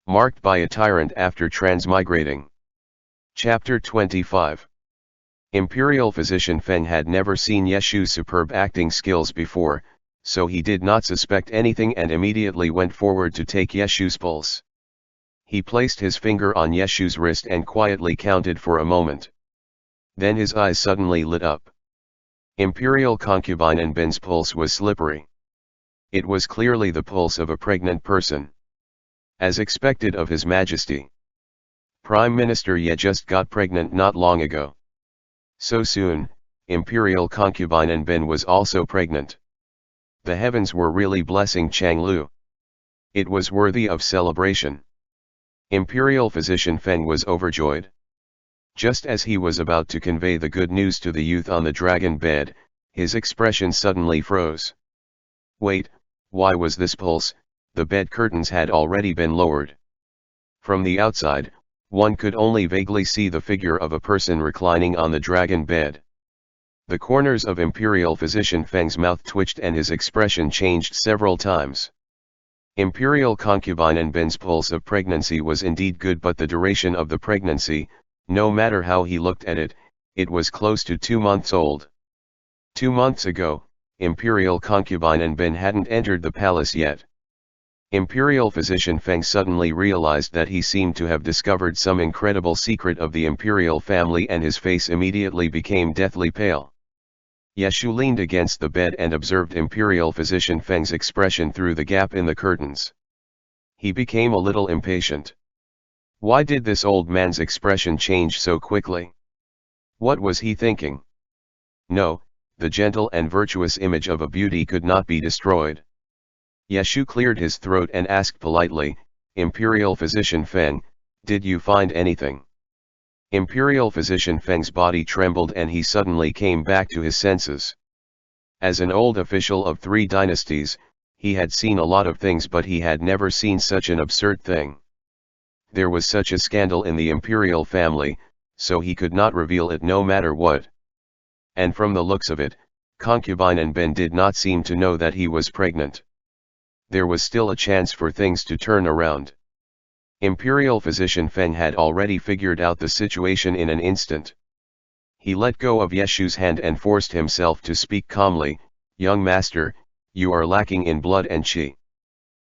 marked by a tyrant after transmigrating. Chapter 25. Imperial physician Feng had never seen Yeshu's superb acting skills before, so he did not suspect anything and immediately went forward to take Yeshu's pulse. He placed his finger on Yeshu's wrist and quietly counted for a moment. Then his eyes suddenly lit up. Imperial concubine and Bin's pulse was slippery. It was clearly the pulse of a pregnant person. As expected of His Majesty. Prime Minister Ye just got pregnant not long ago. So soon, Imperial concubine and Bin was also pregnant. The heavens were really blessing Changlu. It was worthy of celebration. Imperial physician Feng was overjoyed. Just as he was about to convey the good news to the youth on the dragon bed, his expression suddenly froze. Wait, why was this pulse? The bed curtains had already been lowered. From the outside, one could only vaguely see the figure of a person reclining on the dragon bed. The corners of Imperial physician Feng's mouth twitched and his expression changed several times. Imperial concubine and Bin's pulse of pregnancy was indeed good, but the duration of the pregnancy, no matter how he looked at it, it was close to 2 months old. 2 months ago, Imperial concubine and Bin hadn't entered the palace yet. Imperial physician Feng suddenly realized that he seemed to have discovered some incredible secret of the imperial family, and his face immediately became deathly pale. Yeshu leaned against the bed and observed Imperial physician Feng's expression through the gap in the curtains. He became a little impatient. Why did this old man's expression change so quickly? What was he thinking? No, the gentle and virtuous image of a beauty could not be destroyed. Yeshu cleared his throat and asked politely, Imperial physician Feng, did you find anything? Imperial physician Feng's body trembled and he suddenly came back to his senses. As an old official of 3 dynasties, he had seen a lot of things, but he had never seen such an absurd thing. There was such a scandal in the imperial family, so he could not reveal it no matter what. And from the looks of it, concubine and Bin did not seem to know that he was pregnant. There was still a chance for things to turn around. Imperial physician Feng had already figured out the situation in an instant. He let go of Yeshu's hand and forced himself to speak calmly, Young master, you are lacking in blood and qi.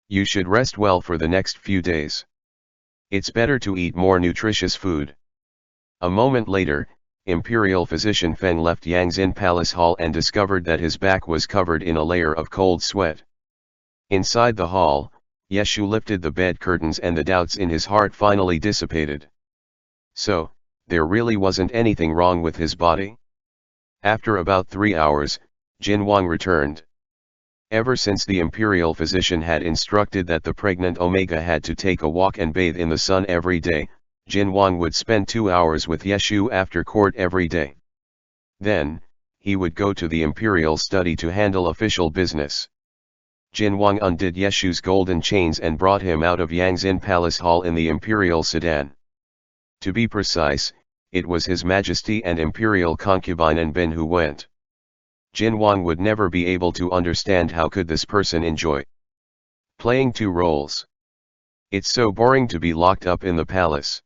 You should rest well for the next few days. It's better to eat more nutritious food. A moment later, Imperial physician Feng left Yangzin Palace Hall and discovered that his back was covered in a layer of cold sweat. Inside the hall, Yeshu lifted the bed curtains and the doubts in his heart finally dissipated. So, there really wasn't anything wrong with his body? After about 3 hours, Jin Wang returned. Ever since the imperial physician had instructed that the pregnant Omega had to take a walk and bathe in the sun every day, Jin Wang would spend 2 hours with Yeshu after court every day. Then, he would go to the imperial study to handle official business. Jin Wang undid Yeshu's golden chains and brought him out of Yangzin Palace Hall in the imperial sedan. To be precise, it was His Majesty and imperial concubine and Bin who went. Jin Wang would never be able to understand how could this person enjoy playing 2 roles. It's so boring to be locked up in the palace.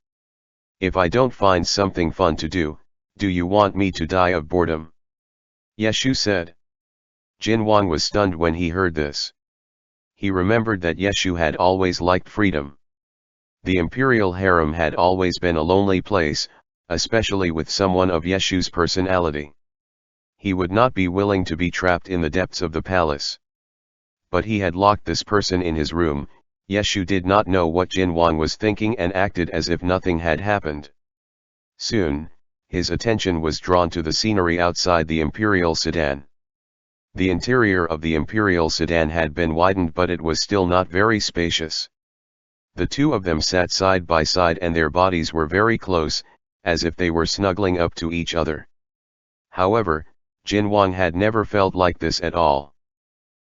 If I don't find something fun to do you want me to die of boredom? Yeshu said. Jin Wang was stunned when he heard this. He remembered that Yeshu had always liked freedom. The imperial harem had always been a lonely place, especially with someone of Yeshu's personality. He would not be willing to be trapped in the depths of the palace. But he had locked this person in his room. Yeshu did not know what Jin Wang was thinking and acted as if nothing had happened. Soon, his attention was drawn to the scenery outside the imperial sedan. The interior of the imperial sedan had been widened, but it was still not very spacious. The 2 of them sat side by side and their bodies were very close, as if they were snuggling up to each other. However, Jin Wang had never felt like this at all.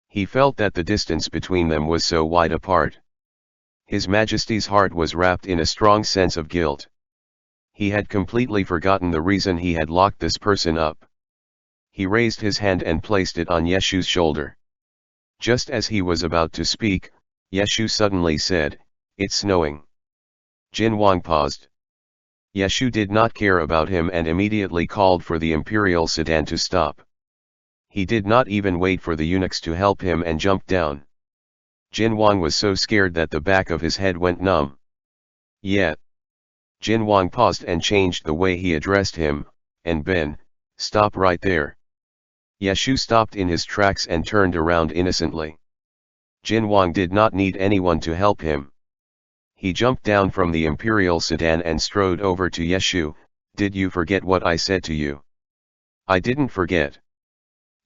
He felt that the distance between them was so wide apart. His Majesty's heart was wrapped in a strong sense of guilt. He had completely forgotten the reason he had locked this person up. He raised his hand and placed it on Yeshu's shoulder. Just as he was about to speak, Yeshu suddenly said, "It's snowing." Jin Wang paused. Yeshu did not care about him and immediately called for the imperial sedan to stop. He did not even wait for the eunuchs to help him and jumped down. Jin Wang was so scared that the back of his head went numb. Yet. Jin Wang paused and changed the way he addressed him, and Ben, stop right there. Yeshu stopped in his tracks and turned around innocently. Jin Wang did not need anyone to help him. He jumped down from the imperial sedan and strode over to Yeshu. Did you forget what I said to you? I didn't forget.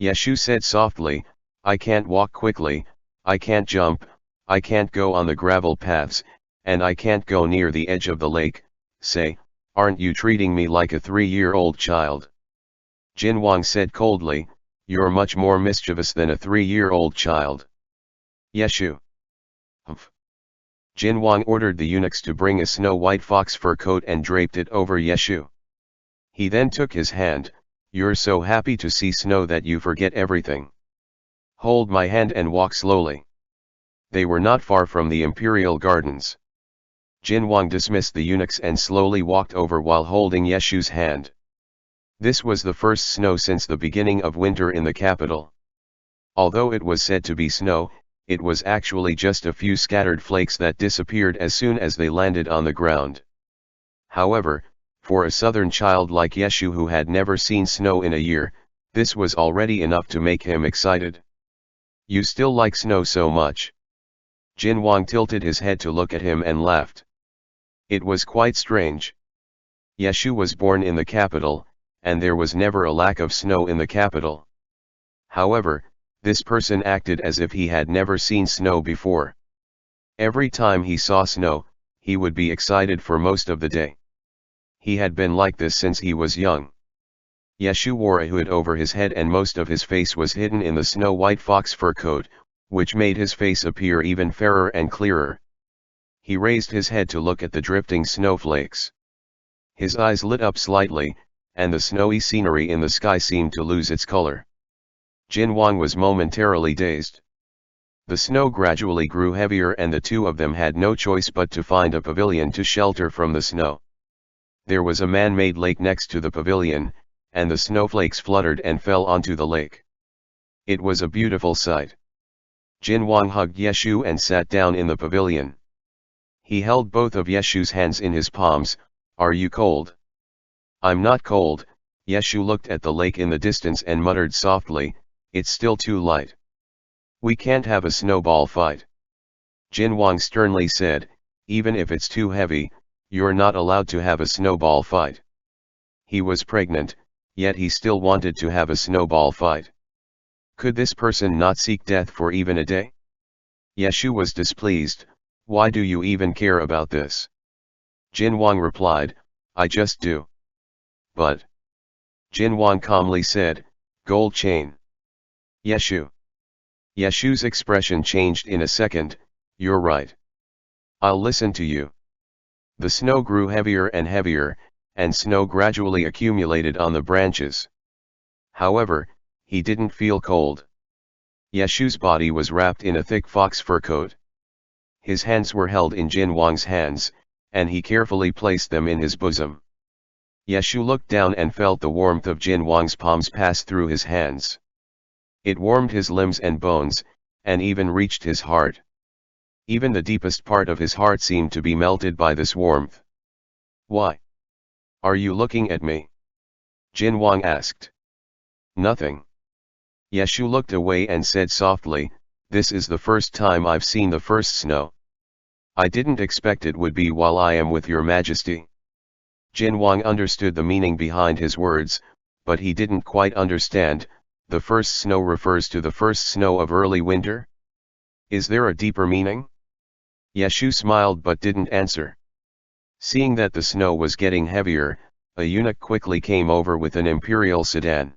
Yeshu said softly, I can't walk quickly, I can't jump, I can't go on the gravel paths, and I can't go near the edge of the lake. Say, aren't you treating me like a 3-year-old child? Jin Wang said coldly, you're much more mischievous than a 3-year-old child. Yeshu. Humph. Jin Wang ordered the eunuchs to bring a snow-white fox fur coat and draped it over Yeshu. He then took his hand, you're so happy to see snow that you forget everything. Hold my hand and walk slowly. They were not far from the imperial gardens. Jin Wang dismissed the eunuchs and slowly walked over while holding Yeshu's hand. This was the first snow since the beginning of winter in the capital. Although it was said to be snow, it was actually just a few scattered flakes that disappeared as soon as they landed on the ground. However, for a southern child like Yeshu who had never seen snow in a year, this was already enough to make him excited. You still like snow so much? Jin Wang tilted his head to look at him and laughed. It was quite strange. Yeshu was born in the capital, and there was never a lack of snow in the capital. However, this person acted as if he had never seen snow before. Every time he saw snow, he would be excited for most of the day. He had been like this since he was young. Yeshu wore a hood over his head and most of his face was hidden in the snow-white fox fur coat, which made his face appear even fairer and clearer. He raised his head to look at the drifting snowflakes. His eyes lit up slightly, and the snowy scenery in the sky seemed to lose its color. Jin Wang was momentarily dazed. The snow gradually grew heavier and the two of them had no choice but to find a pavilion to shelter from the snow. There was a man-made lake next to the pavilion, and the snowflakes fluttered and fell onto the lake. It was a beautiful sight. Jin Wang hugged Yeshu and sat down in the pavilion. He held both of Yeshu's hands in his palms. Are you cold? I'm not cold. Yeshu looked at the lake in the distance and muttered softly, it's still too light. We can't have a snowball fight. Jin Wang sternly said, even if it's too heavy, you're not allowed to have a snowball fight. He was pregnant, yet he still wanted to have a snowball fight. Could this person not seek death for even a day? Yeshu was displeased. Why do you even care about this? Jin Wang replied, I just do. But. Jin Wang calmly said, gold chain. Yeshu. Yeshu's expression changed in a second, you're right. I'll listen to you. The snow grew heavier and heavier, and snow gradually accumulated on the branches. However, he didn't feel cold. Yeshu's body was wrapped in a thick fox fur coat. His hands were held in Jin Wang's hands, and he carefully placed them in his bosom. Yeshu looked down and felt the warmth of Jin Wang's palms pass through his hands. It warmed his limbs and bones, and even reached his heart. Even the deepest part of his heart seemed to be melted by this warmth. Why? Are you looking at me? Jin Wang asked. Nothing. Yeshu looked away and said softly, this is the first time I've seen the first snow. I didn't expect it would be while I am with your majesty. Jin Wang understood the meaning behind his words, but he didn't quite understand. The first snow refers to the first snow of early winter? Is there a deeper meaning? Yeshu smiled but didn't answer. Seeing that the snow was getting heavier, a eunuch quickly came over with an imperial sedan.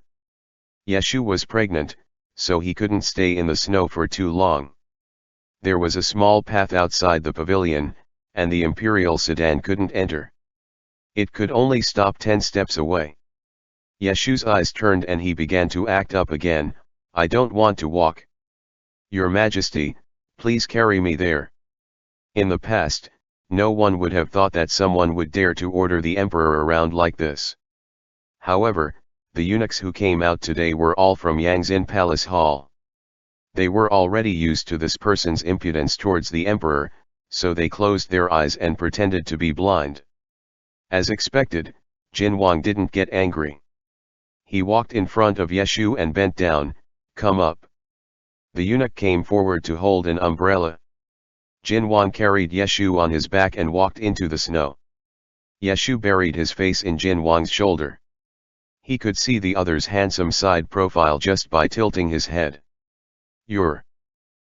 Yeshu was pregnant, so he couldn't stay in the snow for too long. There was a small path outside the pavilion, and the imperial sedan couldn't enter. It could only stop 10 steps away. Yeshu's eyes turned and he began to act up again. I don't want to walk. Your Majesty, please carry me there. In the past, No one would have thought that someone would dare to order the emperor around like this. However, the eunuchs who came out today were all from Yangzin Palace Hall. They were already used to this person's impudence towards the emperor, so they closed their eyes and pretended to be blind. As expected, Jin Wang didn't get angry. He walked in front of Yeshu and bent down, "Come up." The eunuch came forward to hold an umbrella. Jin Wang carried Yeshu on his back and walked into the snow. Yeshu buried his face in Jin Wang's shoulder. He could see the other's handsome side profile just by tilting his head. "Your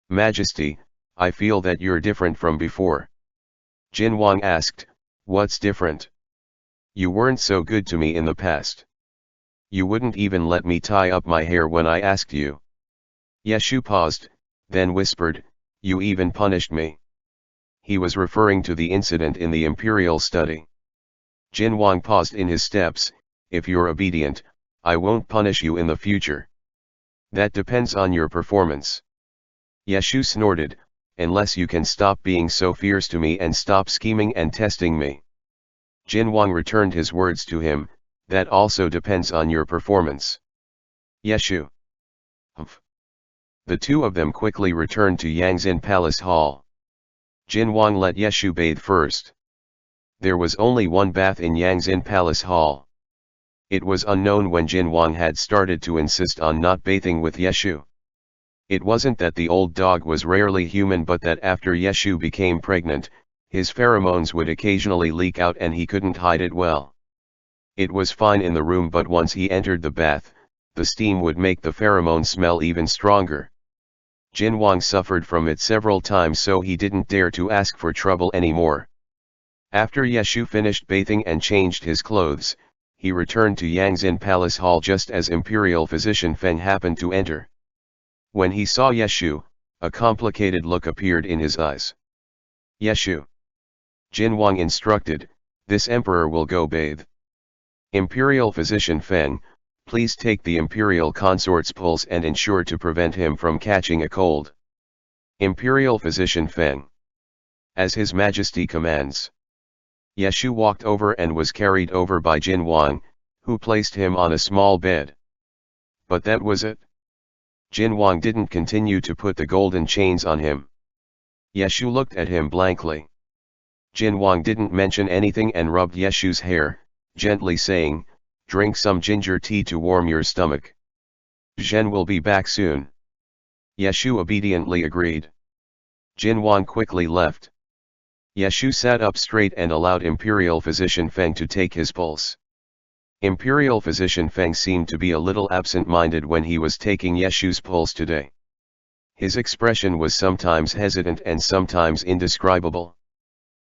Majesty, I feel that you're different from before." Jin Wang asked, "What's different? You weren't so good to me in the past. You wouldn't even let me tie up my hair when I asked you." Yeshu paused, then whispered, "You even punished me." He was referring to the incident in the imperial study. Jin Wang paused in his steps. "If you're obedient, I won't punish you in the future." "That depends on your performance." Yeshu snorted, "Unless you can stop being so fierce to me and stop scheming and testing me." Jin Wang returned his words to him, "That also depends on your performance." Yeshu. Humph. The two of them quickly returned to Yangzin Palace Hall. Jin Wang let Yeshu bathe first. There was only one bath in Yangzin Palace Hall. It was unknown when Jin Wang had started to insist on not bathing with Yeshu. It wasn't that the old dog was rarely human, but that after Yeshu became pregnant, his pheromones would occasionally leak out and he couldn't hide it well. It was fine in the room, but once he entered the bath, the steam would make the pheromone smell even stronger. Jin Wang suffered from it several times, so he didn't dare to ask for trouble anymore. After Yeshu finished bathing and changed his clothes, he returned to Yangzin Palace Hall just as Imperial Physician Feng happened to enter. When he saw Yeshu, a complicated look appeared in his eyes. "Yeshu," Jin Wang instructed, "this emperor will go bathe. Imperial Physician Feng, please take the Imperial Consort's pulse and ensure to prevent him from catching a cold." Imperial Physician Feng. "As His Majesty commands." Yeshu walked over and was carried over by Jin Wang, who placed him on a small bed. But that was it. Jin Wang didn't continue to put the golden chains on him. Yeshu looked at him blankly. Jin Wang didn't mention anything and rubbed Yeshu's hair, gently saying, "Drink some ginger tea to warm your stomach. Zhen will be back soon." Yeshu obediently agreed. Jin Wang quickly left. Yeshu sat up straight and allowed Imperial Physician Feng to take his pulse. Imperial Physician Feng seemed to be a little absent-minded when he was taking Yeshu's pulse today. His expression was sometimes hesitant and sometimes indescribable.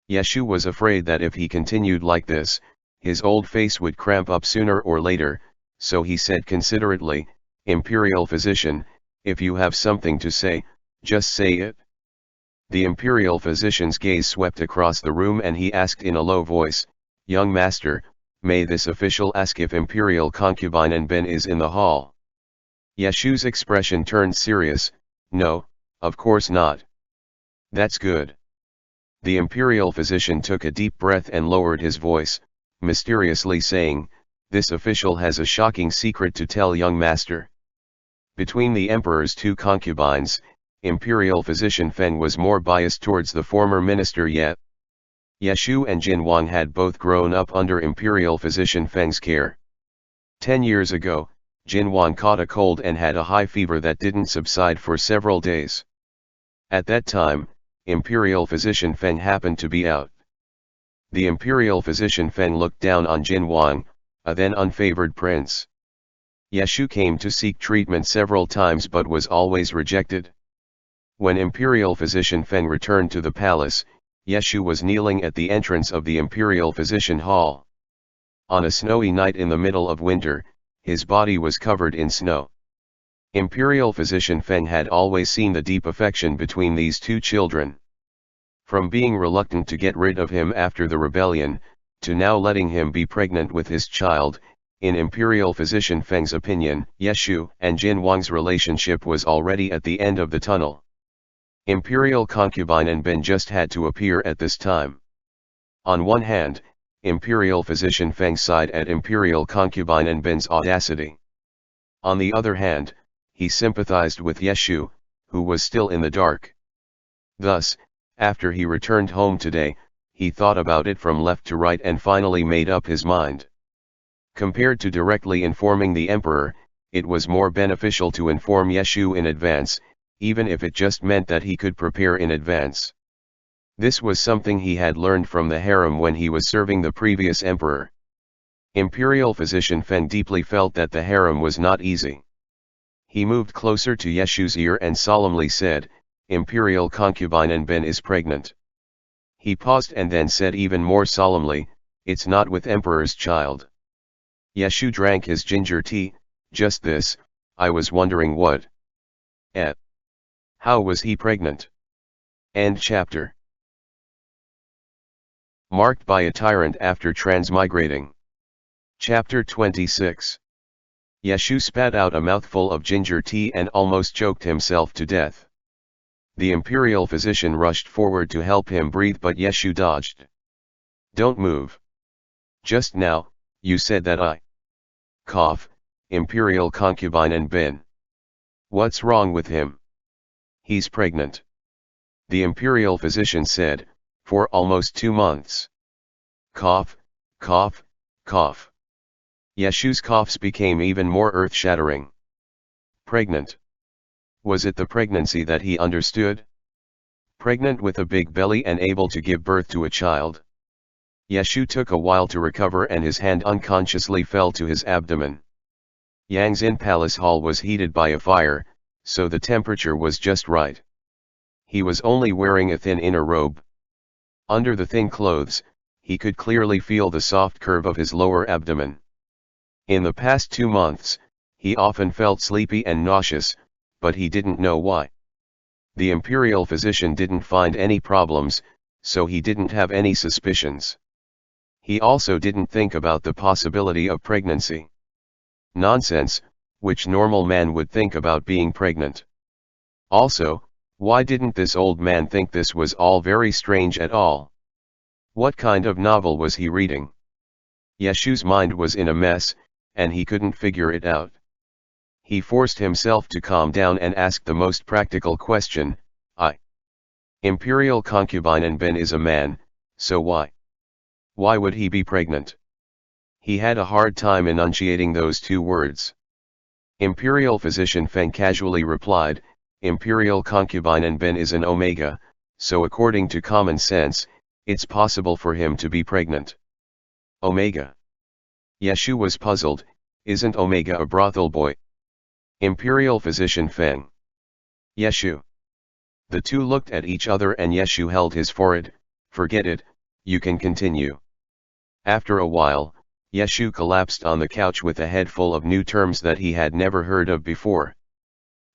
Yeshu was afraid that if he continued like this, his old face would cramp up sooner or later, so he said considerately, "Imperial Physician, if you have something to say, just say it." The Imperial Physician's gaze swept across the room and he asked in a low voice, "Young master, may this official ask if Imperial Concubine and Ben is in the hall?" Yeshu's expression turned serious. "No, of course not." "That's good." The Imperial Physician took a deep breath and lowered his voice, mysteriously saying, "This official has a shocking secret to tell, young master." Between the Emperor's two concubines, Imperial Physician Feng was more biased towards the former minister yet. Yeshu and Jin Wang had both grown up under Imperial Physician Feng's care. 10 years ago, Jin Wang caught a cold and had a high fever that didn't subside for several days. At that time, Imperial Physician Feng happened to be out. The Imperial Physician Feng looked down on Jin Wang, a then unfavored prince. Yeshu came to seek treatment several times but was always rejected. When Imperial Physician Feng returned to the palace, Yeshu was kneeling at the entrance of the Imperial Physician Hall. On a snowy night in the middle of winter, his body was covered in snow. Imperial Physician Feng had always seen the deep affection between these two children. From being reluctant to get rid of him after the rebellion, to now letting him be pregnant with his child, in Imperial Physician Feng's opinion, Yeshu and Jin Wang's relationship was already at the end of the tunnel. Imperial Concubine and Ben just had to appear at this time. On one hand, imperial physician Feng sighed at imperial concubine and Bin's audacity. On the other hand, he sympathized with Yeshu, who was still in the dark. Thus, after he returned home today, he thought about it from left to right and finally made up his mind. Compared to directly informing the emperor, it was more beneficial to inform Yeshu in advance, even if it just meant that he could prepare in advance. This was something he had learned from the harem when he was serving the previous emperor. Imperial physician Feng deeply felt that the harem was not easy. He moved closer to Yeshu's ear and solemnly said, "Imperial concubine and Bin is pregnant." He paused and then said even more solemnly, "It's not with emperor's child." Yeshu drank his ginger tea. "Just this, I was wondering what. How was he pregnant?" End chapter. Marked by a tyrant after transmigrating. Chapter 26. Yeshu spat out a mouthful of ginger tea and almost choked himself to death. The imperial physician rushed forward to help him breathe, but Yeshu dodged. "Don't move. Just now, you said that I cough, imperial concubine and Bin. What's wrong with him? He's pregnant," the imperial physician said, "for almost 2 months. Cough, cough, cough." Yeshu's coughs became even more earth-shattering. Pregnant. Was it the pregnancy that he understood? Pregnant with a big belly and able to give birth to a child? Yeshu took a while to recover and his hand unconsciously fell to his abdomen. Yangzin Palace Hall was heated by a fire, so the temperature was just right. He was only wearing a thin inner robe. Under the thin clothes, he could clearly feel the soft curve of his lower abdomen. In the past 2 months, he often felt sleepy and nauseous, but he didn't know why. The imperial physician didn't find any problems, so he didn't have any suspicions. He also didn't think about the possibility of pregnancy. Nonsense, which normal man would think about being pregnant? Also, why didn't this old man think this was all very strange at all? What kind of novel was he reading? Yeshu's mind was in a mess, and he couldn't figure it out. He forced himself to calm down and asked the most practical question, Imperial concubine and Bin is a man, so why? Why would he be pregnant? He had a hard time enunciating those 2 words. Imperial physician Feng casually replied, "Imperial concubine and Bin is an omega, so according to common sense, it's possible for him to be pregnant." Omega? Yeshu was puzzled. Isn't Omega a brothel boy? Imperial physician Feng. Yeshu. The two looked at each other and Yeshu held his forehead. "Forget it, you can continue." After a while, Yeshu collapsed on the couch with a head full of new terms that he had never heard of before.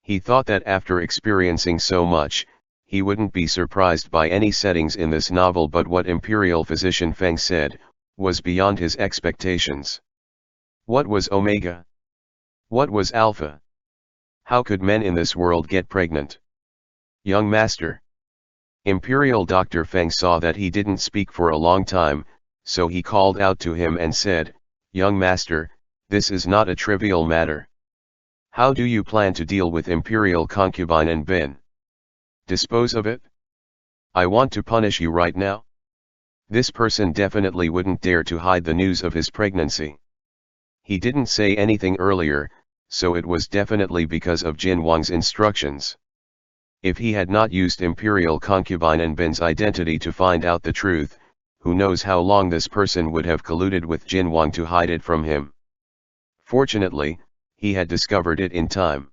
He thought that after experiencing so much, he wouldn't be surprised by any settings in this novel, but what Imperial physician Feng said was beyond his expectations. What was Omega? What was Alpha? How could men in this world get pregnant? "Young master." Imperial Dr. Feng saw that he didn't speak for a long time, so he called out to him and said, "Young master, this is not a trivial matter. How do you plan to deal with Imperial concubine and Bin? Dispose of it? I want to punish you right now." This person definitely wouldn't dare to hide the news of his pregnancy. He didn't say anything earlier, so it was definitely because of Jin Wang's instructions. If he had not used Imperial concubine and Bin's identity to find out the truth, who knows how long this person would have colluded with Jin Wang to hide it from him. Fortunately, he had discovered it in time.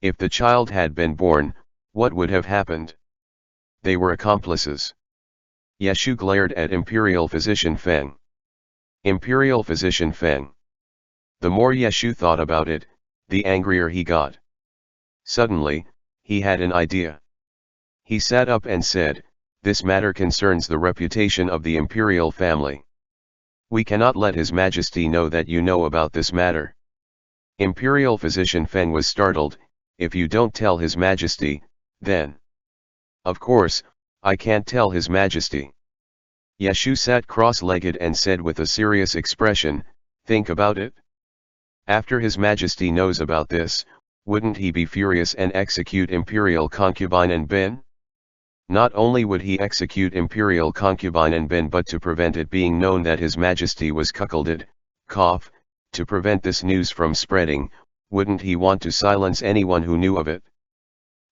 If the child had been born, what would have happened? They were accomplices. Yeshu glared at Imperial physician Feng. Imperial physician Feng. The more Yeshu thought about it, the angrier he got. Suddenly, he had an idea. He sat up and said, "This matter concerns the reputation of the imperial family. We cannot let His Majesty know that you know about this matter." Imperial physician Feng was startled. "If you don't tell His Majesty, then..." "Of course, I can't tell His Majesty." Yeshu sat cross-legged and said with a serious expression, "Think about it. After His Majesty knows about this, wouldn't he be furious and execute imperial concubine and bin? Not only would he execute imperial concubine and bin, but to prevent it being known that His Majesty was cuckolded, to prevent this news from spreading, wouldn't he want to silence anyone who knew of it?"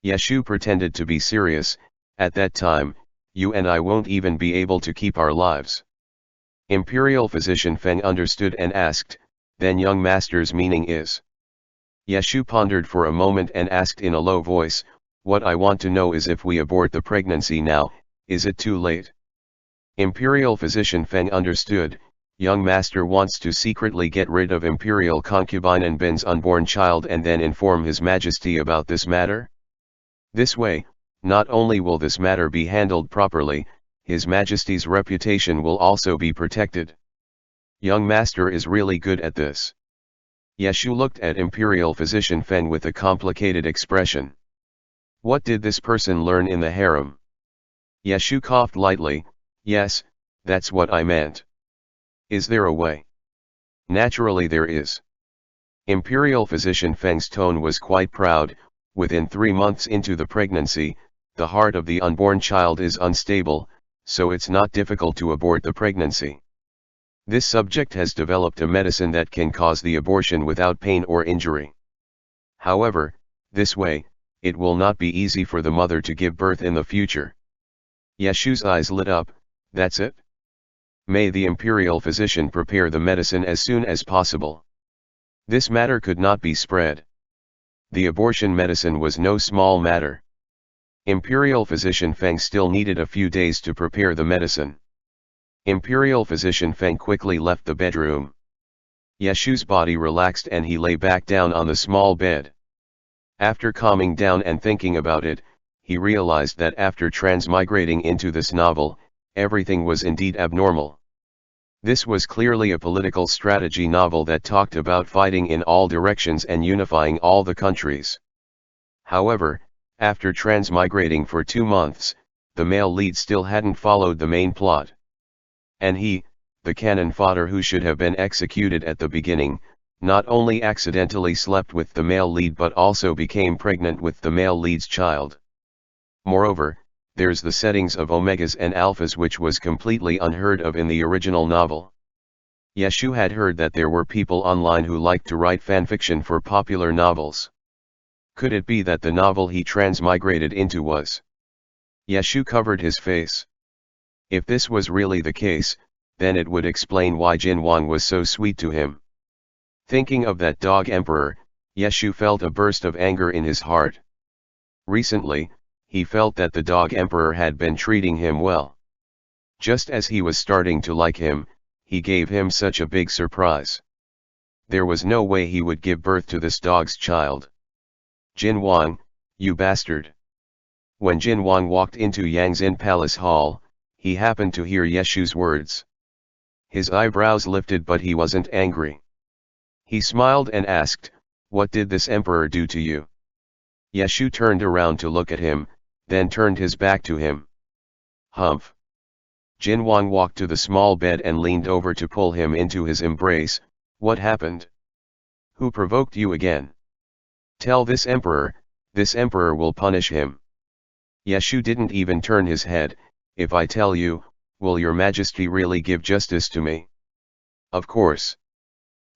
Yeshu pretended to be serious. "At that time, you and I won't even be able to keep our lives." Imperial physician Feng understood and asked, "Then young master's meaning is?" Yeshu pondered for a moment and asked in a low voice, "What I want to know is if we abort the pregnancy now, is it too late?" Imperial physician Feng understood. Young master wants to secretly get rid of imperial concubine and bin's unborn child and then inform His Majesty about this matter? This way, not only will this matter be handled properly, His Majesty's reputation will also be protected. Young master is really good at this. Yeshu looked at Imperial physician Feng with a complicated expression. What did this person learn in the harem? Yeshu coughed lightly. Yes, that's what I meant. Is there a way? Naturally there is. Imperial physician Feng's tone was quite proud. Within 3 months into the pregnancy, the heart of the unborn child is unstable, so it's not difficult to abort the pregnancy. This subject has developed a medicine that can cause the abortion without pain or injury. However, this way, it will not be easy for the mother to give birth in the future. Yeshu's eyes lit up. That's it? May the imperial physician prepare the medicine as soon as possible. This matter could not be spread. The abortion medicine was no small matter. Imperial physician Feng still needed a few days to prepare the medicine. Imperial physician Feng quickly left the bedroom. Yeshu's body relaxed and he lay back down on the small bed. After calming down and thinking about it, he realized that after transmigrating into this novel, everything was indeed abnormal. This was clearly a political strategy novel that talked about fighting in all directions and unifying all the countries. However, after transmigrating for 2 months, the male lead still hadn't followed the main plot. And he, the cannon fodder who should have been executed at the beginning, not only accidentally slept with the male lead but also became pregnant with the male lead's child. Moreover, there's the settings of omegas and alphas which was completely unheard of in the original novel. Yeshu had heard that there were people online who liked to write fanfiction for popular novels. Could it be that the novel he transmigrated into was? Yeshu covered his face. If this was really the case, then it would explain why Jin Wang was so sweet to him. Thinking of that dog emperor, Yeshu felt a burst of anger in his heart. Recently, he felt that the dog emperor had been treating him well. Just as he was starting to like him, he gave him such a big surprise. There was no way he would give birth to this dog's child. Jin Wang, you bastard. When Jin Wang walked into Yangzin Palace Hall, he happened to hear Yeshu's words. His eyebrows lifted but he wasn't angry. He smiled and asked, "What did this emperor do to you?" Yeshu turned around to look at him, then turned his back to him. Humph. Jin Wang walked to the small bed and leaned over to pull him into his embrace. What happened? Who provoked you again? Tell this emperor will punish him. Yeshu didn't even turn his head. If I tell you, will your majesty really give justice to me? Of course.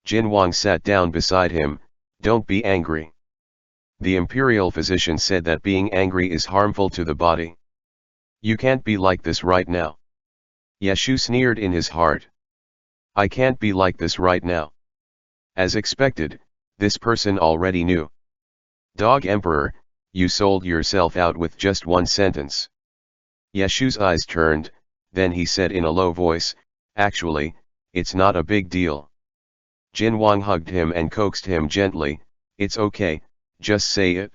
Jin Wang sat down beside him. Don't be angry. The imperial physician said that being angry is harmful to the body. You can't be like this right now. Yeshu sneered in his heart. I can't be like this right now. As expected, this person already knew. Dog Emperor, you sold yourself out with just one sentence. Yeshu's eyes turned, then he said in a low voice, actually, it's not a big deal. Jin Wang hugged him and coaxed him gently, it's okay, just say it.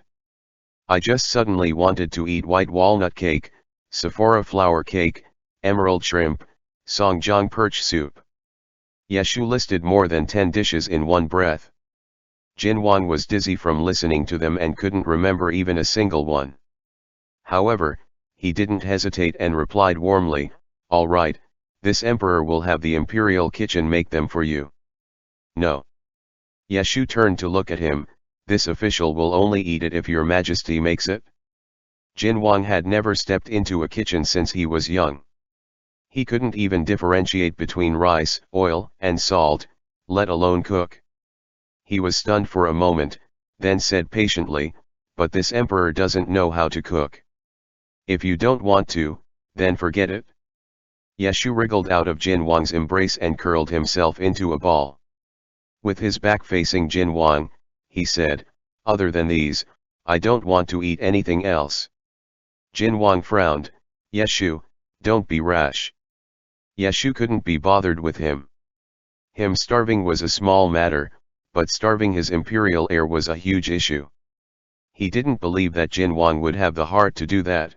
I just suddenly wanted to eat white walnut cake, Sephora flour cake, emerald shrimp, Songjiang perch soup. Yeshu listed more than 10 dishes in one breath. Jin Wang was dizzy from listening to them and couldn't remember even a single one. However, he didn't hesitate and replied warmly, all right, This emperor will have the imperial kitchen make them for you. No. Yeshu turned to look at him. This official will only eat it if your majesty makes it. Jin Wang had never stepped into a kitchen since he was young. He couldn't even differentiate between rice, oil, and salt, let alone cook. He was stunned for a moment, then said patiently, "But this emperor doesn't know how to cook. If you don't want to, then forget it." Yeshu wriggled out of Jin Wang's embrace and curled himself into a ball. With his back facing Jin Wang, he said, "Other than these, I don't want to eat anything else." Jin Wang frowned. "Yeshu, don't be rash." Yeshu couldn't be bothered with him. Him starving was a small matter, but starving his imperial heir was a huge issue. He didn't believe that Jin Wang would have the heart to do that.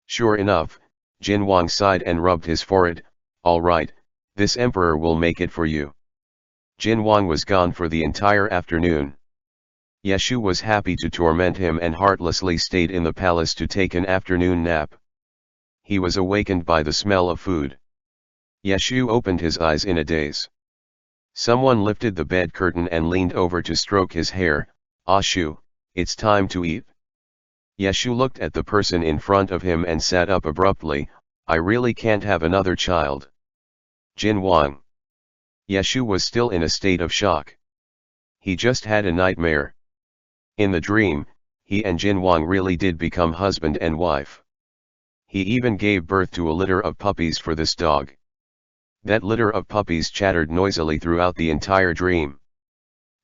Sure enough, Jin Wang sighed and rubbed his forehead. "All right, this emperor will make it for you." Jin Wang was gone for the entire afternoon. Yeshu was happy to torment him and heartlessly stayed in the palace to take an afternoon nap. He was awakened by the smell of food. Yeshu opened his eyes in a daze. Someone lifted the bed curtain and leaned over to stroke his hair. "Ashu, it's time to eat." Yeshu looked at the person in front of him and sat up abruptly. "I really can't have another child." Jin Wang. Yeshu was still in a state of shock. He just had a nightmare. In the dream, he and Jin Wang really did become husband and wife. He even gave birth to a litter of puppies for this dog. That litter of puppies chattered noisily throughout the entire dream.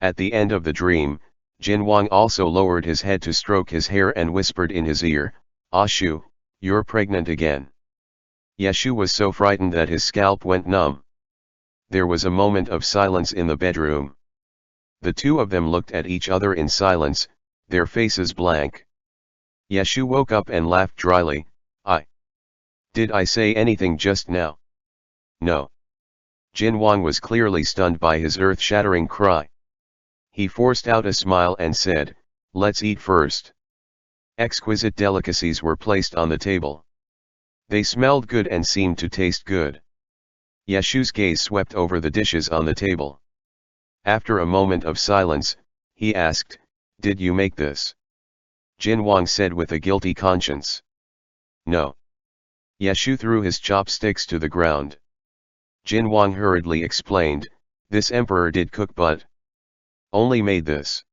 At the end of the dream, Jin Wang also lowered his head to stroke his hair and whispered in his ear, "Ashu, you're pregnant again." Yeshu was so frightened that his scalp went numb. There was a moment of silence in the bedroom. The two of them looked at each other in silence, their faces blank. Yeshu woke up and laughed dryly. Did I say anything just now?" "No." Jin Wang was clearly stunned by his earth-shattering cry. He forced out a smile and said, "Let's eat first." Exquisite delicacies were placed on the table. They smelled good and seemed to taste good. Yeshu's gaze swept over the dishes on the table. After a moment of silence, he asked, "Did you make this?" Jin Wang said with a guilty conscience, "No." Yeshu threw his chopsticks to the ground. Jin Wang hurriedly explained, "This emperor did cook but only made this."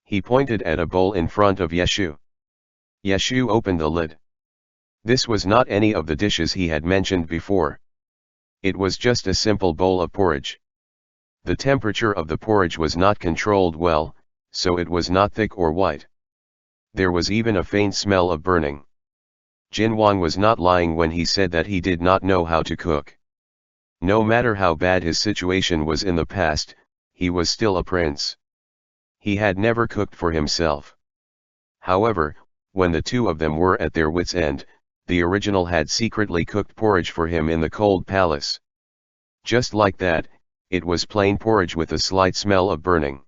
He pointed at a bowl in front of Yeshu. Yeshu opened the lid. This was not any of the dishes he had mentioned before. It was just a simple bowl of porridge. The temperature of the porridge was not controlled well, so it was not thick or white. There was even a faint smell of burning. Jin Wang was not lying when he said that he did not know how to cook. No matter how bad his situation was in the past, he was still a prince. He had never cooked for himself. However, when the two of them were at their wits' end, the original had secretly cooked porridge for him in the cold palace. Just like that, it was plain porridge with a slight smell of burning.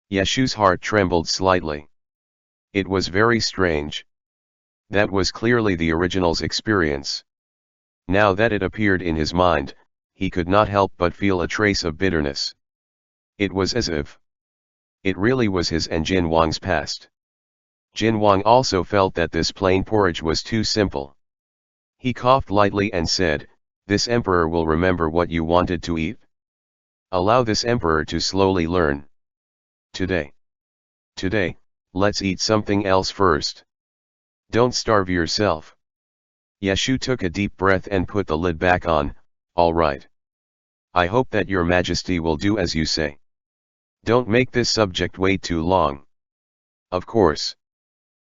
Yeshu's heart trembled slightly. It was very strange. That was clearly the original's experience. Now that it appeared in his mind, he could not help but feel a trace of bitterness. It was as if it really was his and Jin Wang's past. Jin Wang also felt that this plain porridge was too simple. He coughed lightly and said, "This emperor will remember what you wanted to eat. Allow this emperor to slowly learn. Today, let's eat something else first. Don't starve yourself." Yeshu took a deep breath and put the lid back on. "All right. I hope that your majesty will do as you say. Don't make this subject wait too long." "Of course."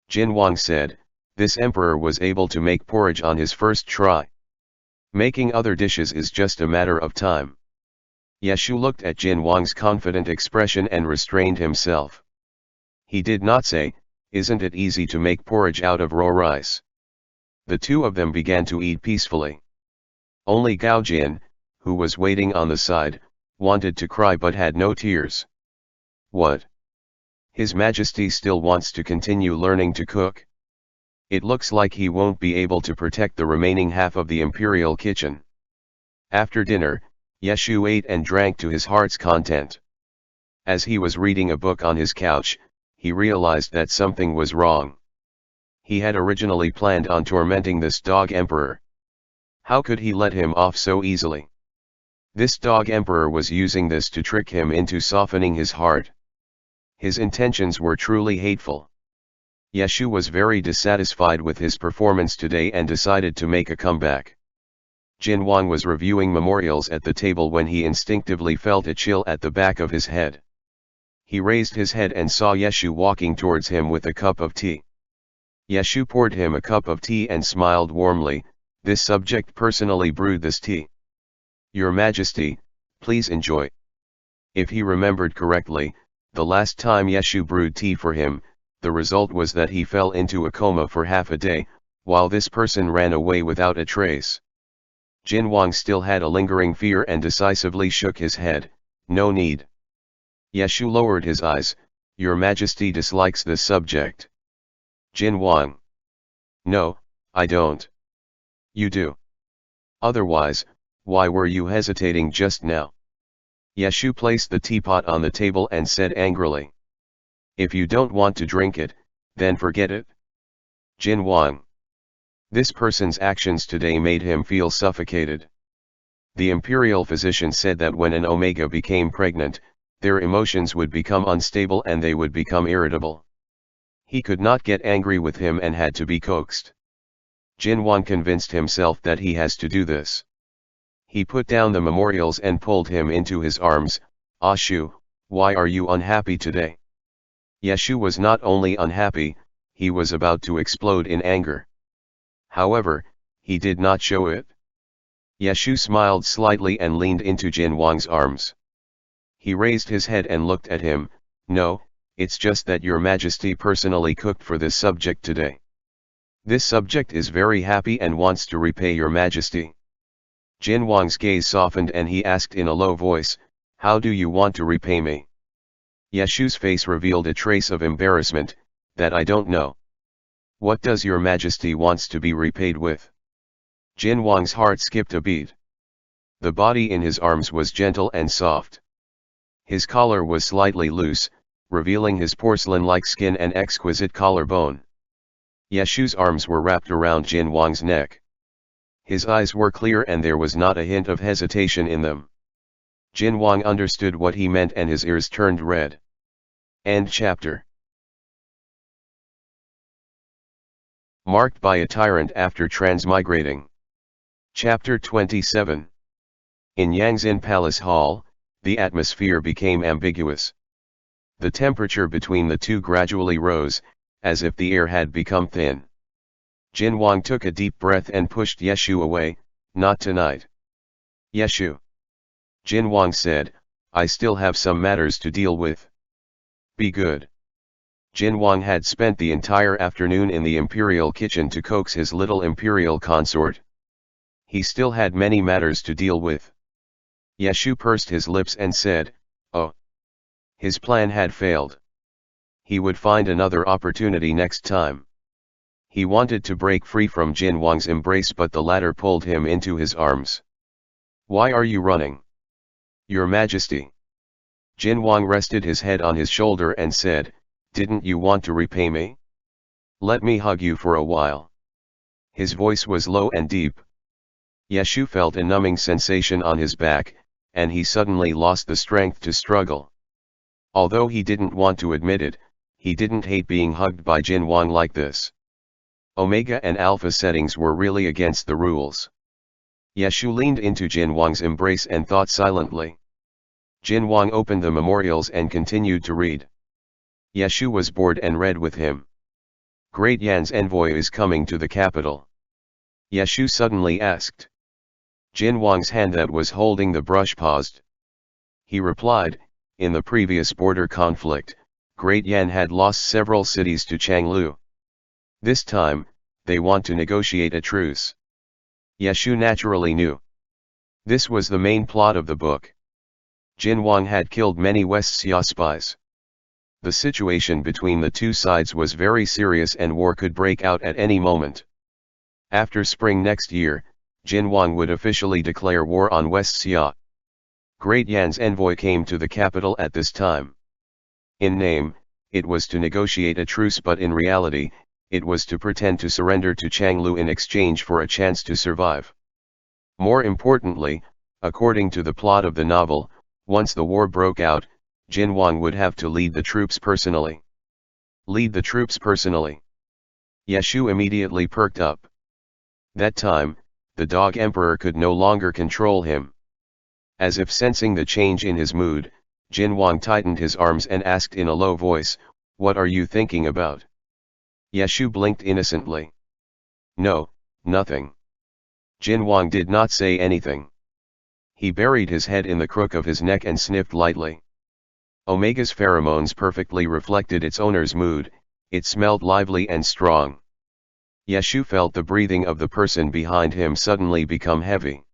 Jin Wang said. This emperor was able to make porridge on his first try. Making other dishes is just a matter of time. Yeshu looked at Jin Wang's confident expression and restrained himself. He did not say, "Isn't it easy to make porridge out of raw rice?" The two of them began to eat peacefully. Only Gao Jin, who was waiting on the side, wanted to cry but had no tears. What? His Majesty still wants to continue learning to cook? It looks like he won't be able to protect the remaining half of the imperial kitchen. After dinner, Yeshu ate and drank to his heart's content. As he was reading a book on his couch, he realized that something was wrong. He had originally planned on tormenting this dog emperor. How could he let him off so easily? This dog emperor was using this to trick him into softening his heart. His intentions were truly hateful. Yeshu was very dissatisfied with his performance today and decided to make a comeback. Jin Wang was reviewing memorials at the table when he instinctively felt a chill at the back of his head. He raised his head and saw Yeshu walking towards him with a cup of tea. Yeshu poured him a cup of tea and smiled warmly. This subject personally brewed this tea. Your Majesty, please enjoy. If he remembered correctly, the last time Yeshu brewed tea for him, the result was that he fell into a coma for half a day, while this person ran away without a trace. Jin Wang still had a lingering fear and decisively shook his head. No need. Yeshu lowered his eyes. Your Majesty dislikes this subject. Jin Wang. No, I don't. You do. Otherwise, why were you hesitating just now? Yeshu placed the teapot on the table and said angrily. If you don't want to drink it, then forget it. Jin Wang. This person's actions today made him feel suffocated. The imperial physician said that when an Omega became pregnant, their emotions would become unstable and they would become irritable. He could not get angry with him and had to be coaxed. Jin Wang convinced himself that he has to do this. He put down the memorials and pulled him into his arms. Ashu, why are you unhappy today? Yeshu was not only unhappy, he was about to explode in anger. However, he did not show it. Yeshu smiled slightly and leaned into Jin Wang's arms. He raised his head and looked at him. No, it's just that your Majesty personally cooked for this subject today. This subject is very happy and wants to repay your Majesty. Jin Wang's gaze softened and he asked in a low voice, how do you want to repay me? Yeshu's face revealed a trace of embarrassment. That I don't know. What does your Majesty wants to be repaid with? Jin Wang's heart skipped a beat. The body in his arms was gentle and soft. His collar was slightly loose, revealing his porcelain-like skin and exquisite collarbone. Yeshu's arms were wrapped around Jin Wang's neck. His eyes were clear and there was not a hint of hesitation in them. Jin Wang understood what he meant and his ears turned red. End chapter. Marked by a tyrant after transmigrating. Chapter 27. In Yangzin Palace Hall, the atmosphere became ambiguous. The temperature between the two gradually rose, as if the air had become thin. Jin Wang took a deep breath and pushed Yeshu away. Not tonight. Yeshu. Jin Wang said, I still have some matters to deal with. Be good. Jin Wang had spent the entire afternoon in the imperial kitchen to coax his little imperial consort. He still had many matters to deal with. Yeshu pursed his lips and said, oh. His plan had failed. He would find another opportunity next time. He wanted to break free from Jin Wang's embrace but the latter pulled him into his arms. Why are you running? Your Majesty. Jin Wang rested his head on his shoulder and said, didn't you want to repay me? Let me hug you for a while. His voice was low and deep. Yeshu felt a numbing sensation on his back, and he suddenly lost the strength to struggle. Although he didn't want to admit it, he didn't hate being hugged by Jin Wang like this. Omega and Alpha settings were really against the rules. Yeshu leaned into Jin Wang's embrace and thought silently. Jin Wang opened the memorials and continued to read. Yeshu was bored and read with him. Great Yan's envoy is coming to the capital. Yeshu suddenly asked. Jin Wang's hand that was holding the brush paused. He replied, in the previous border conflict, Great Yan had lost several cities to Changlu. This time, they want to negotiate a truce. Yeshu naturally knew. This was the main plot of the book. Jin Wang had killed many West Xia spies. The situation between the two sides was very serious and war could break out at any moment. After spring next year, Jin Wang would officially declare war on West Xia. Great Yan's envoy came to the capital at this time. In name, it was to negotiate a truce, but in reality, it was to pretend to surrender to Changlu in exchange for a chance to survive. More importantly, according to the plot of the novel, once the war broke out, Jin Wang would have to lead the troops personally. Lead the troops personally. Yeshu immediately perked up. That time, the dog emperor could no longer control him. As if sensing the change in his mood, Jin Wang tightened his arms and asked in a low voice, "What are you thinking about?" Yeshu blinked innocently. "No, nothing." Jin Wang did not say anything. He buried his head in the crook of his neck and sniffed lightly. Omega's pheromones perfectly reflected its owner's mood, it smelled lively and strong. Yeshu felt the breathing of the person behind him suddenly become heavy.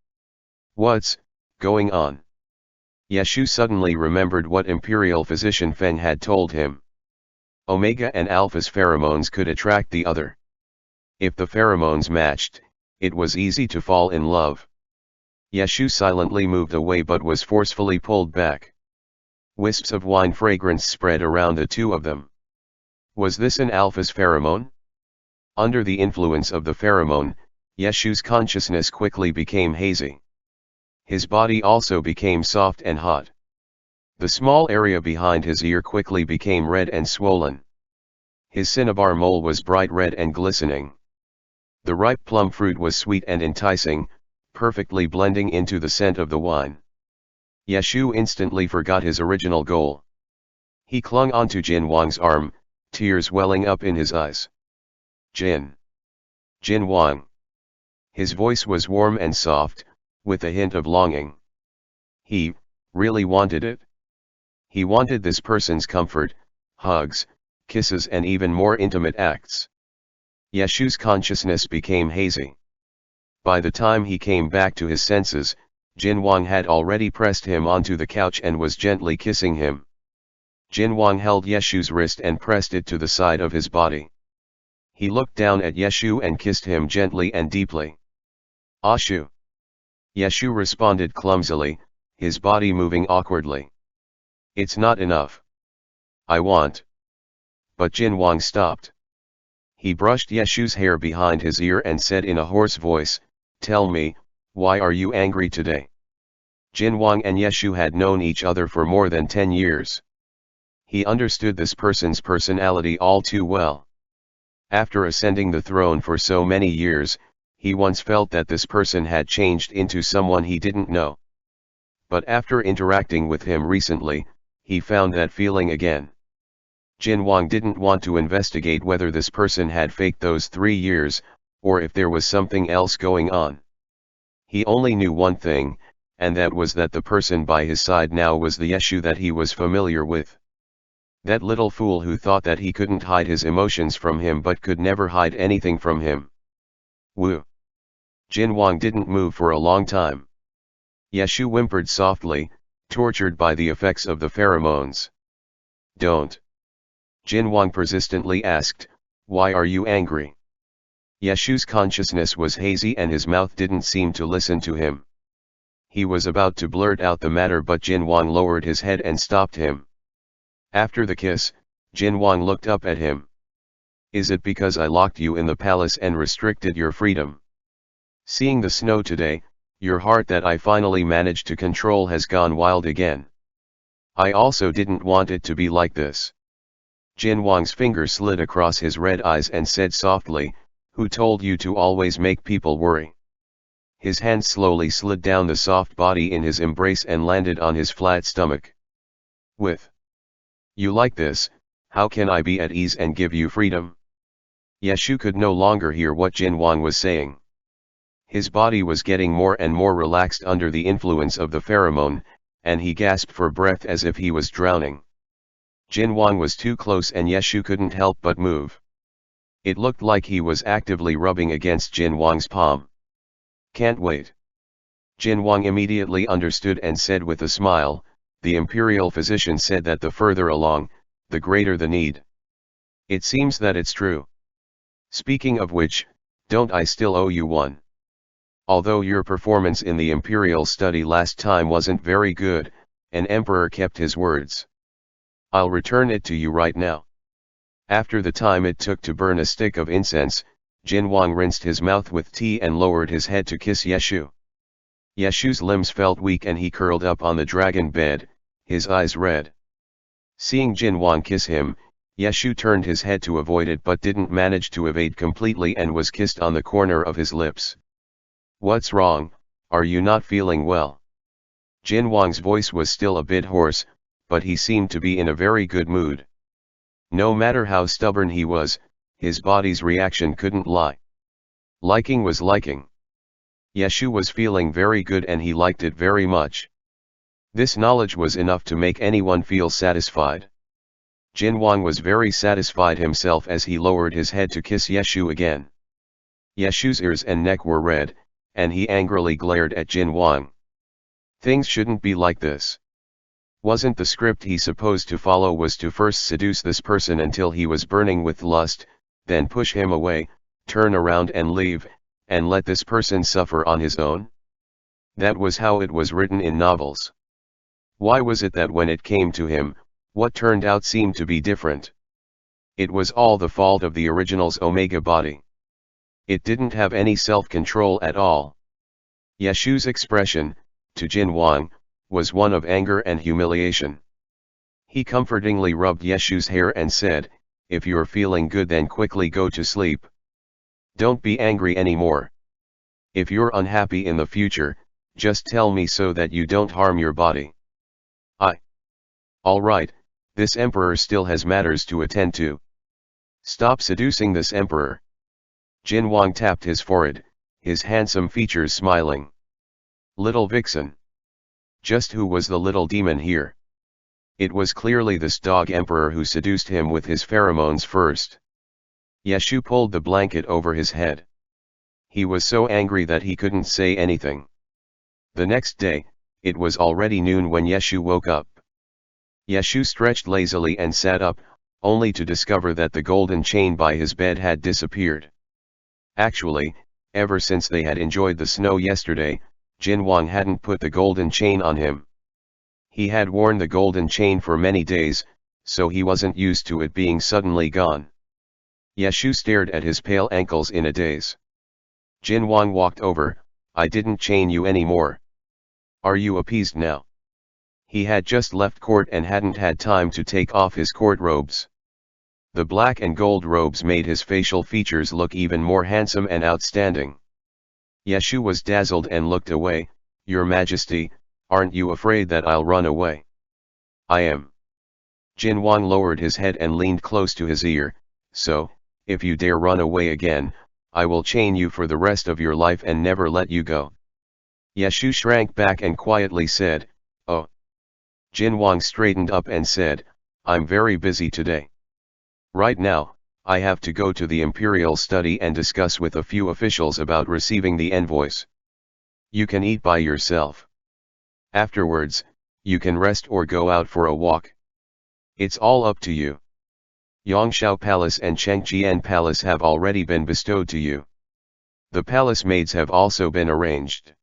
"What's going on?" Yeshu suddenly remembered what Imperial physician Feng had told him. Omega and Alpha's pheromones could attract the other. If the pheromones matched, it was easy to fall in love. Yeshu silently moved away but was forcefully pulled back. Wisps of wine fragrance spread around the two of them. Was this an Alpha's pheromone? Under the influence of the pheromone, Yeshu's consciousness quickly became hazy. His body also became soft and hot. The small area behind his ear quickly became red and swollen. His cinnabar mole was bright red and glistening. The ripe plum fruit was sweet and enticing, perfectly blending into the scent of the wine. Yeshu instantly forgot his original goal. He clung onto Jin Wang's arm, tears welling up in his eyes. Jin Wang." His voice was warm and soft, with a hint of longing. He really wanted it. He wanted this person's comfort, hugs, kisses and even more intimate acts. Yeshu's consciousness became hazy. By the time he came back to his senses, Jin Wang had already pressed him onto the couch and was gently kissing him. Jin Wang held Yeshu's wrist and pressed it to the side of his body. He looked down at Yeshu and kissed him gently and deeply. "Ashu." Yeshu responded clumsily, his body moving awkwardly. "It's not enough. I want." But Jin Wang stopped. He brushed Yeshu's hair behind his ear and said in a hoarse voice, "Tell me, why are you angry today?" Jin Wang and Yeshu had known each other for more than 10 years. He understood this person's personality all too well. After ascending the throne for so many years, he once felt that this person had changed into someone he didn't know. But after interacting with him recently, he found that feeling again. Jin Wang didn't want to investigate whether this person had faked those 3 years, or if there was something else going on. He only knew one thing, and that was that the person by his side now was the Yeshu that he was familiar with. That little fool who thought that he couldn't hide his emotions from him but could never hide anything from him. Woo! Jin Wang didn't move for a long time. Yeshu whimpered softly, tortured by the effects of the pheromones. "Don't." Jin Wang persistently asked, "Why are you angry?" Yeshu's consciousness was hazy and his mouth didn't seem to listen to him. He was about to blurt out the matter but Jin Wang lowered his head and stopped him. After the kiss, Jin Wang looked up at him. "Is it because I locked you in the palace and restricted your freedom? Seeing the snow today, your heart that I finally managed to control has gone wild again. I also didn't want it to be like this." Jin Wang's finger slid across his red eyes and said softly, "Who told you to always make people worry?" His hand slowly slid down the soft body in his embrace and landed on his flat stomach. "With you like this, how can I be at ease and give you freedom?" Yeshu could no longer hear what Jin Wang was saying. His body was getting more and more relaxed under the influence of the pheromone, and he gasped for breath as if he was drowning. Jin Wang was too close and Yeshu couldn't help but move. It looked like he was actively rubbing against Jin Wang's palm. "Can't wait." Jin Wang immediately understood and said with a smile, "The imperial physician said that the further along, the greater the need. It seems that it's true. Speaking of which, don't I still owe you one?" Although your performance in the imperial study last time wasn't very good, an emperor kept his words. I'll return it to you right now. After the time it took to burn a stick of incense, Jin Wang rinsed his mouth with tea and lowered his head to kiss Yeshu. Yeshu's limbs felt weak and he curled up on the dragon bed, his eyes red. Seeing Jin Wang kiss him, Yeshu turned his head to avoid it but didn't manage to evade completely and was kissed on the corner of his lips. What's wrong, are you not feeling well? Jin Wang's voice was still a bit hoarse, but he seemed to be in a very good mood. No matter how stubborn he was, his body's reaction couldn't lie. Liking was liking. Yeshu was feeling very good and he liked it very much. This knowledge was enough to make anyone feel satisfied. Jin Wang was very satisfied himself as he lowered his head to kiss Yeshu again. Yeshu's ears and neck were red, and he angrily glared at Jin Wang. Things shouldn't be like this. Wasn't the script he supposed to follow was to first seduce this person until he was burning with lust, then push him away, turn around and leave, and let this person suffer on his own? That was how it was written in novels. Why was it that when it came to him, what turned out seemed to be different? It was all the fault of the original's Omega body. It didn't have any self-control at all. Yeshu's expression, to Jin Wang, was one of anger and humiliation. He comfortingly rubbed Yeshu's hair and said, "If you're feeling good then quickly go to sleep. Don't be angry anymore. If you're unhappy in the future, just tell me so that you don't harm your body." Alright, this emperor still has matters to attend to. Stop seducing this emperor. Jin Wang tapped his forehead, his handsome features smiling. Little vixen. Just who was the little demon here? It was clearly this dog emperor who seduced him with his pheromones first. Yeshu pulled the blanket over his head. He was so angry that he couldn't say anything. The next day, it was already noon when Yeshu woke up. Yeshu stretched lazily and sat up, only to discover that the golden chain by his bed had disappeared. Actually, ever since they had enjoyed the snow yesterday, Jin Wang hadn't put the golden chain on him. He had worn the golden chain for many days, so he wasn't used to it being suddenly gone. Yeshu stared at his pale ankles in a daze. Jin Wang walked over. "I didn't chain you anymore. Are you appeased now?" He had just left court and hadn't had time to take off his court robes. The black and gold robes made his facial features look even more handsome and outstanding. Yeshu was dazzled and looked away. "Your Majesty, aren't you afraid that I'll run away?" "I am." Jin Wang lowered his head and leaned close to his ear. "So, if you dare run away again, I will chain you for the rest of your life and never let you go." Yeshu shrank back and quietly said, "Oh." Jin Wang straightened up and said, "I'm very busy today. Right now, I have to go to the imperial study and discuss with a few officials about receiving the envoys. You can eat by yourself. Afterwards, you can rest or go out for a walk. It's all up to you. Yongshao Palace and Chengjian Palace have already been bestowed to you. The palace maids have also been arranged.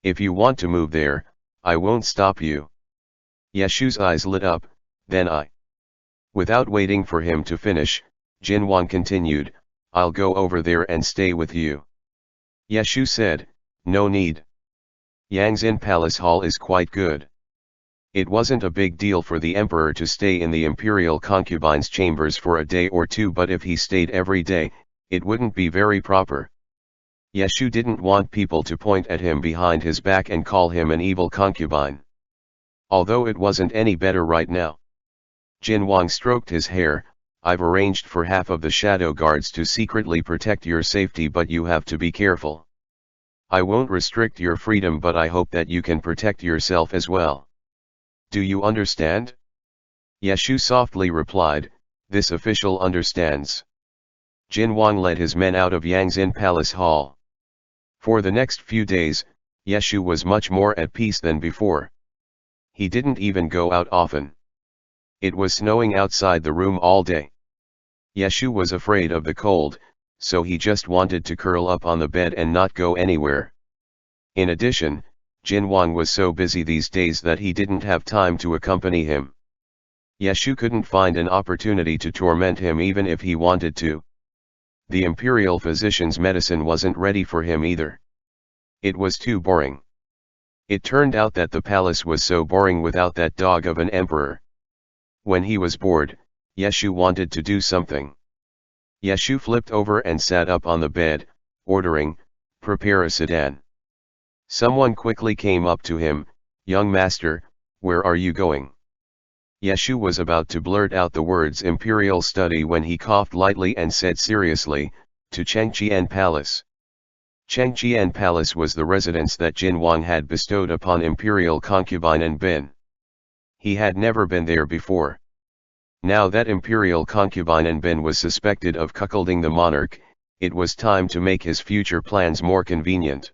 If you want to move there, I won't stop you." Yeshu's eyes lit up. "Then Without waiting for him to finish, Jin Wang continued, "I'll go over there and stay with you." Yeshu said, "No need. Yangzin Palace Hall is quite good." It wasn't a big deal for the emperor to stay in the imperial concubine's chambers for a day or two, but if he stayed every day, it wouldn't be very proper. Yeshu didn't want people to point at him behind his back and call him an evil concubine. Although it wasn't any better right now. Jin Wang stroked his hair. "I've arranged for half of the shadow guards to secretly protect your safety, but you have to be careful. I won't restrict your freedom, but I hope that you can protect yourself as well. Do you understand?" Yeshu softly replied, "This official understands." Jin Wang led his men out of Yangzin Palace Hall. For the next few days, Yeshu was much more at peace than before. He didn't even go out often. It was snowing outside the room all day. Yeshu was afraid of the cold, so he just wanted to curl up on the bed and not go anywhere. In addition, Jin Wang was so busy these days that he didn't have time to accompany him. Yeshu couldn't find an opportunity to torment him even if he wanted to. The imperial physician's medicine wasn't ready for him either. It was too boring. It turned out that the palace was so boring without that dog of an emperor. When he was bored, Yeshu wanted to do something. Yeshu flipped over and sat up on the bed, ordering, "Prepare a sedan." Someone quickly came up to him, "Young master, where are you going?" Yeshu was about to blurt out the words imperial study when he coughed lightly and said seriously, "To Chengqian Palace." Chengqian Palace was the residence that Jin Wang had bestowed upon imperial concubine and Bin. He had never been there before. Now that imperial concubine and Bin was suspected of cuckolding the monarch, it was time to make his future plans more convenient.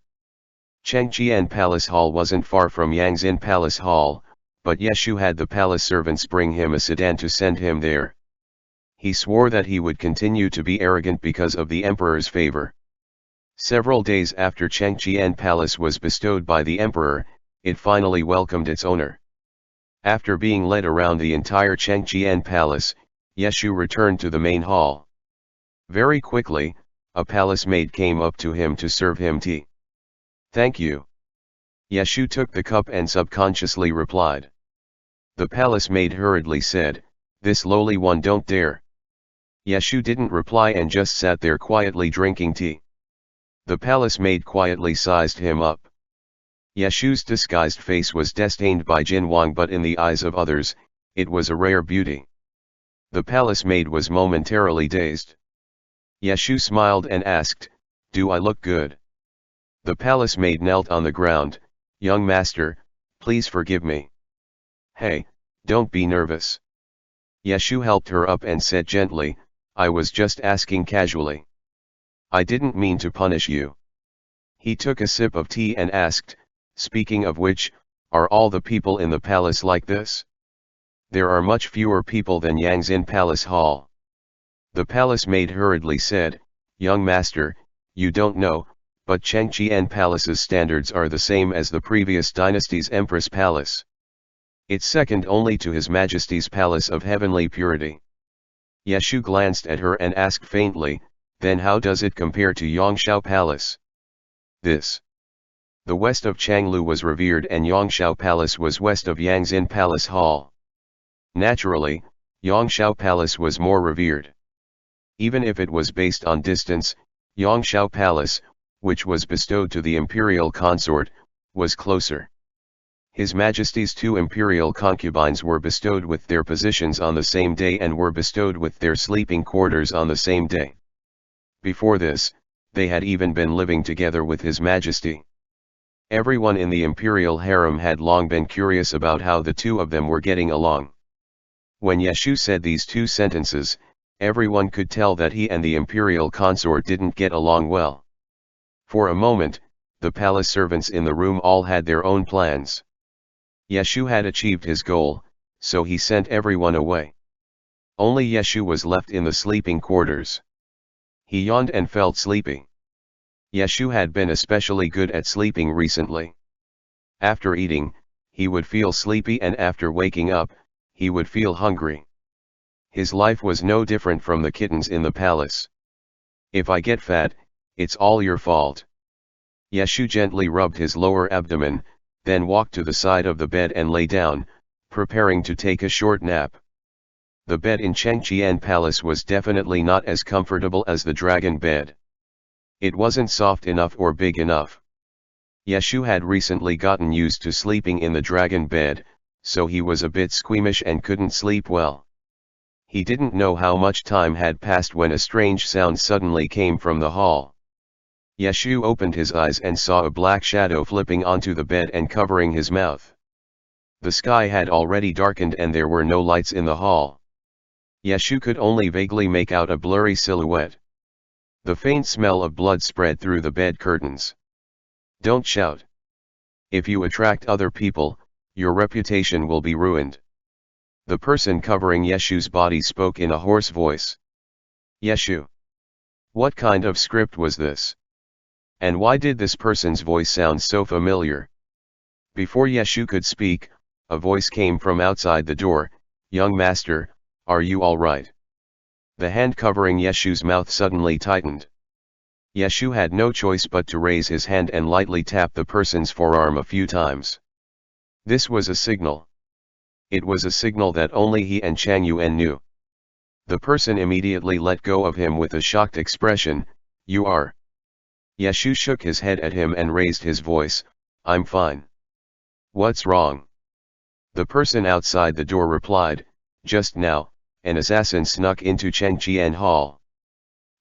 Chengqian Palace Hall wasn't far from Yangzin Palace Hall, but Yeshu had the palace servants bring him a sedan to send him there. He swore that he would continue to be arrogant because of the emperor's favor. Several days after Chengqian Palace was bestowed by the emperor, it finally welcomed its owner. After being led around the entire Chengqian Palace, Yeshu returned to the main hall. Very quickly, a palace maid came up to him to serve him tea. "Thank you." Yeshu took the cup and subconsciously replied. The palace maid hurriedly said, "This lowly one don't dare." Yeshu didn't reply and just sat there quietly drinking tea. The palace maid quietly sized him up. Yeshu's disguised face was disdained by Jin Wang, but in the eyes of others, it was a rare beauty. The palace maid was momentarily dazed. Yeshu smiled and asked, "Do I look good?" The palace maid knelt on the ground, "Young master, please forgive me." "Hey, don't be nervous." Yeshu helped her up and said gently, "I was just asking casually. I didn't mean to punish you." He took a sip of tea and asked, "Speaking of which, are all the people in the palace like this?" "There are much fewer people than Yangzin Palace Hall." The palace maid hurriedly said, "Young master, you don't know, but Chengqian Palace's standards are the same as the previous dynasty's Empress Palace. It's second only to His Majesty's Palace of Heavenly Purity." Yeshu glanced at her and asked faintly, "Then how does it compare to Yongshao Palace?" "This." The west of Changlu was revered and Yongshao Palace was west of Yangzin Palace Hall. Naturally, Yongshao Palace was more revered. Even if it was based on distance, Yongshao Palace, which was bestowed to the imperial consort, was closer. His Majesty's two imperial concubines were bestowed with their positions on the same day and were bestowed with their sleeping quarters on the same day. Before this, they had even been living together with His Majesty. Everyone in the imperial harem had long been curious about how the two of them were getting along. When Yeshu said these two sentences, everyone could tell that he and the imperial consort didn't get along well. For a moment, the palace servants in the room all had their own plans. Yeshu had achieved his goal, so he sent everyone away. Only Yeshu was left in the sleeping quarters. He yawned and felt sleepy. Yeshu had been especially good at sleeping recently. After eating, he would feel sleepy, and after waking up, he would feel hungry. His life was no different from the kittens in the palace. "If I get fat, it's all your fault." Yeshu gently rubbed his lower abdomen, then walked to the side of the bed and lay down, preparing to take a short nap. The bed in Chengqian Palace was definitely not as comfortable as the dragon bed. It wasn't soft enough or big enough. Yeshu had recently gotten used to sleeping in the dragon bed, so he was a bit squeamish and couldn't sleep well. He didn't know how much time had passed when a strange sound suddenly came from the hall. Yeshu opened his eyes and saw a black shadow flipping onto the bed and covering his mouth. The sky had already darkened and there were no lights in the hall. Yeshu could only vaguely make out a blurry silhouette. The faint smell of blood spread through the bed curtains. "Don't shout. If you attract other people, your reputation will be ruined." The person covering Yeshu's body spoke in a hoarse voice. "Yeshu. What kind of script was this?" And why did this person's voice sound so familiar? Before Yeshu could speak, a voice came from outside the door, "Young master, are you all right?" The hand covering Yeshu's mouth suddenly tightened. Yeshu had no choice but to raise his hand and lightly tap the person's forearm a few times. This was a signal. It was a signal that only he and Chang Yuan knew. The person immediately let go of him with a shocked expression. "You are?" Yeshu shook his head at him and raised his voice, "I'm fine." "What's wrong?" The person outside the door replied, "Just now, an assassin snuck into Chengqian Hall."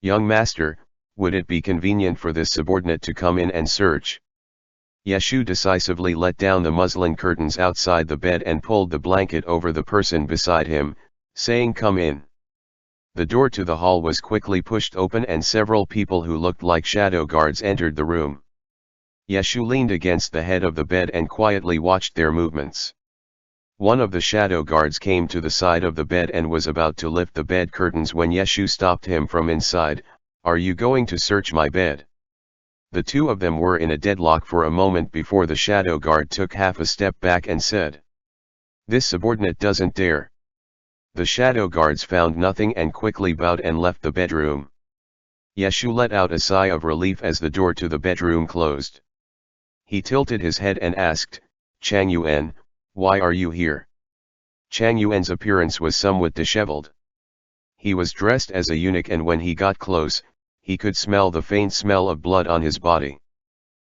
"Young master, would it be convenient for this subordinate to come in and search?" Yeshu decisively let down the muslin curtains outside the bed and pulled the blanket over the person beside him, saying, "Come in." The door to the hall was quickly pushed open and several people who looked like shadow guards entered the room. Yeshu leaned against the head of the bed and quietly watched their movements. One of the shadow guards came to the side of the bed and was about to lift the bed curtains when Yeshu stopped him from inside. "Are you going to search my bed?" The two of them were in a deadlock for a moment before the shadow guard took half a step back and said, "This subordinate doesn't dare." The shadow guards found nothing and quickly bowed and left the bedroom. Yeshu let out a sigh of relief as the door to the bedroom closed. He tilted his head and asked, "Chang Yuan, why are you here?" Chang Yuan's appearance was somewhat disheveled. He was dressed as a eunuch and when he got close, he could smell the faint smell of blood on his body.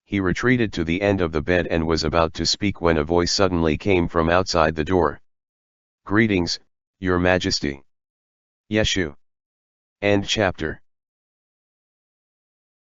He retreated to the end of the bed and was about to speak when a voice suddenly came from outside the door. "Greetings, Your Majesty." Yeshu. End chapter.